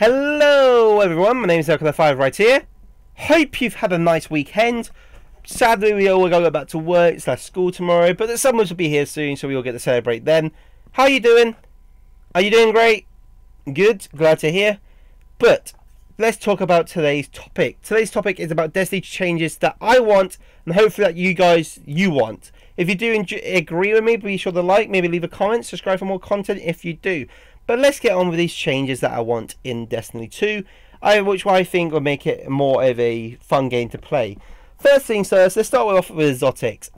Hello everyone, my name is Circle5 right here. Hope you've had a nice weekend. Sadly we all go back to work / school tomorrow, but the summers will be here soon, so we all get to celebrate then. How are you doing? Are you doing great? Good, glad to hear. But let's talk about today's topic. Today's topic is about Destiny changes that I want, and hopefully that you want. If you do agree with me, be sure to like, maybe leave a comment, subscribe for more content if you do. But let's get on with these changes that I want in Destiny 2, which I think will make it more of a fun game to play. First things first, let's start off with Exotics.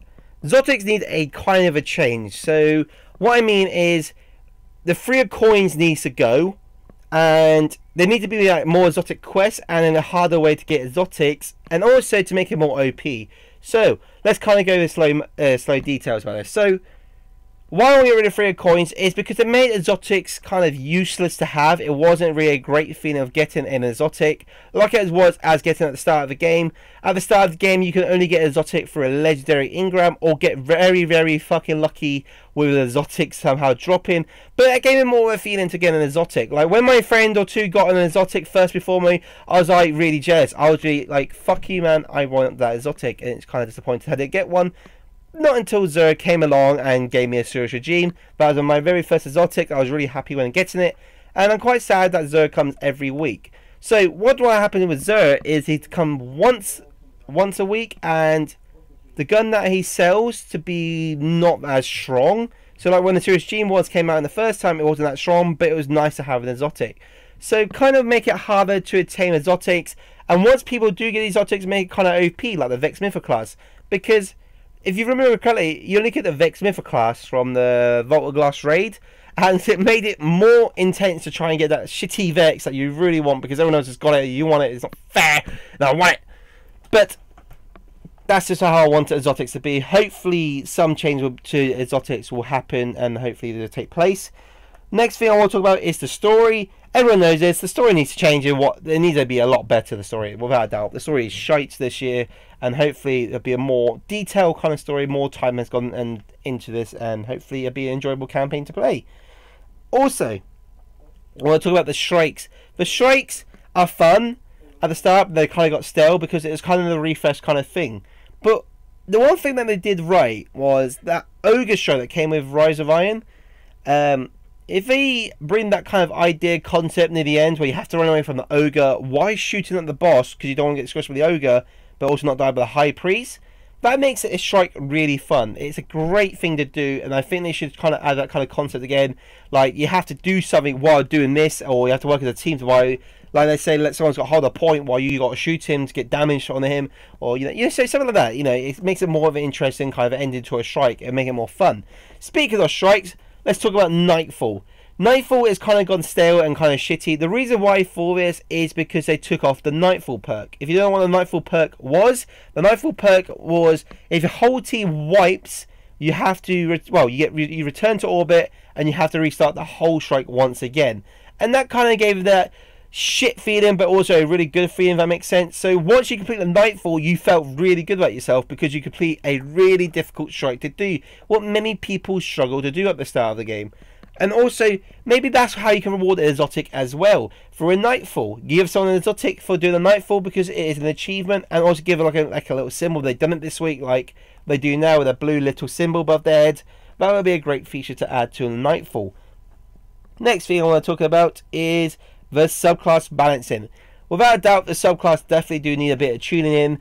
Exotics need a kind of a change. So what I mean is the freer coins needs to go, and there need to be like more exotic quests and then a harder way to get exotics, and also to make it more OP. So let's kind of go with slow details about this. So why I want to get rid of freer coins is because it made exotics kind of useless to have. It wasn't really a great feeling of getting an exotic like it was as getting at the start of the game. At the start of the game, you can only get exotic for a legendary engram or get very fucking lucky with an exotic somehow dropping. But that gave me more of a feeling to get an exotic. Like when my friend or two got an exotic first before me, I was like really jealous. I was really like, fuck you man, I want that exotic, and it's kind of disappointed I didn't get one. Not until Xur came along and gave me a serious regime. That was my very first exotic. I was really happy when getting it, and I'm quite sad that Xur comes every week. So what do I happen with Xur is he'd come once a week, and the gun that he sells to be not as strong. So like when the serious regime came out in the first time, it wasn't that strong, but it was nice to have an exotic. So kind of make it harder to attain exotics, and once people do get exotics, make it kind of OP like the Vex Mytha class, because if you remember correctly, you only get the Vex Mytha class from the Vault of Glass raid, and it made it more intense to try and get that shitty Vex that you really want, because everyone else has got it, you want it, it's not fair, and I want it. But that's just how I want exotics to be. Hopefully some change to exotics will happen, and hopefully they'll take place. Next thing I want to talk about is the story. Everyone knows this. The story needs to change, and it needs to be a lot better. The story, without a doubt, the story is shite this year, and hopefully there'll be a more detailed kind of story. More time has gone into this, and hopefully it'll be an enjoyable campaign to play. Also, I want to talk about the strikes. The strikes are fun at the start, but they kind of got stale because it was kind of the refresh kind of thing. But the one thing that they did right was that ogre strike that came with Rise of Iron. If they bring that kind of idea concept near the end where you have to run away from the ogre, why shooting at the boss because you don't want to get squished with the ogre, but also not die by the high priest, that makes it a strike really fun. It's a great thing to do, and I think they should kind of add that kind of concept again. Like you have to do something while doing this, or you have to work as a team to like they say, let someone's got to hold a point while you got to shoot him to get damage on him, or so something like that. It makes it more of an interesting kind of ending to a strike and make it more fun. Speaking of strikes, let's talk about Nightfall. Nightfall is kind of gone stale and kind of shitty. The reason why for this is because they took off the Nightfall perk. If you don't know what the Nightfall perk was, the Nightfall perk was if your whole team wipes, you have to, you return to orbit and you have to restart the whole strike once again. And that kind of gave that shit feeling, but also a really good feeling, if that makes sense. So once you complete the Nightfall, you felt really good about yourself because you complete a really difficult strike to do, what many people struggle to do at the start of the game. And also, maybe that's how you can reward an exotic as well. For a Nightfall, you give someone an exotic for doing a Nightfall because it is an achievement, and also give it like a little symbol. They've done it this week like they do now with a blue little symbol above their head. That would be a great feature to add to a Nightfall. Next thing I want to talk about is the subclass balancing. Without a doubt, the subclass definitely do need a bit of tuning in,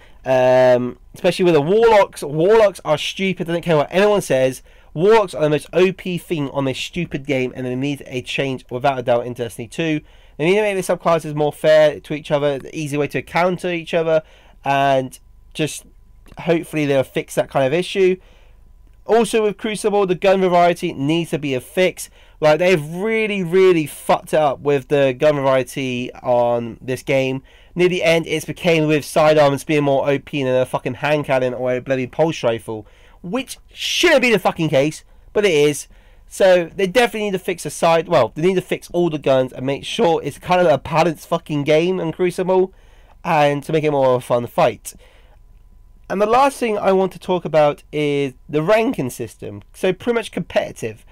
especially with the Warlocks. Warlocks are stupid, I don't care what anyone says. Warlocks are the most OP thing on this stupid game, and they need a change without a doubt in Destiny 2. They need to make the subclasses more fair to each other, the easy way to counter each other, and just hopefully they'll fix that kind of issue. Also with Crucible, the gun variety needs to be a fix. Like they've really fucked it up with the gun variety on this game. Near the end, it's became with sidearms being more OP than a fucking hand cannon or a bloody pulse rifle, which shouldn't be the fucking case, but it is. So they definitely need to fix they need to fix all the guns and make sure it's kind of a balanced fucking game in Crucible, and to make it more of a fun fight. And the last thing I want to talk about is the ranking system. So pretty much competitive.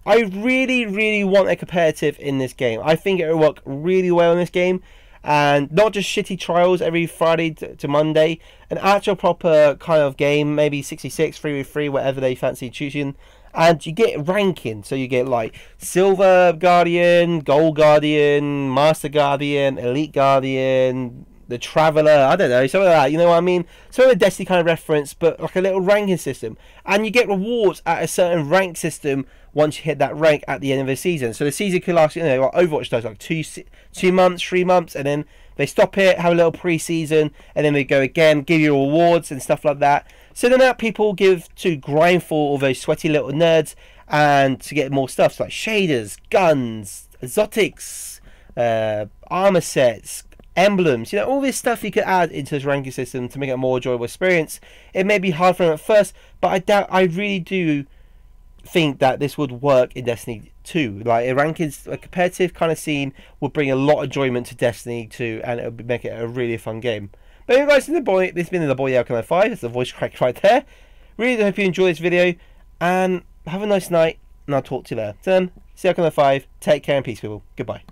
I really want a competitive in this game. I think it will work really well in this game. And not just shitty trials every Friday to Monday. An actual proper kind of game, maybe 66, 3v3, whatever they fancy choosing. And you get ranking, so you get like Silver Guardian, Gold Guardian, Master Guardian, Elite Guardian, the Traveller, I don't know, something like that, you know what I mean? Sort of a Destiny kind of reference, but like a little ranking system. And you get rewards at a certain rank system once you hit that rank at the end of the season. So the season could last, you know, like Overwatch does, like 2 months, 3 months, and then they stop it, have a little pre-season, and then they go again, give you rewards and stuff like that. So then that people give to grind for all those sweaty little nerds and to get more stuff, so like shaders, guns, exotics, armor sets, emblems, you know, all this stuff you could add into this ranking system to make it a more enjoyable experience. It may be hard for them at first, but I really do think that this would work in Destiny 2. Like a rankings, a competitive kind of scene would bring a lot of enjoyment to Destiny 2, and it would make it a really fun game. But anyway, guys, this has been the Boy Yalcon 5. That's the voice crack right there. Really hope you enjoyed this video, and have a nice night, and I'll talk to you later. Then, see Yalcon 5. Take care and peace, people. Goodbye.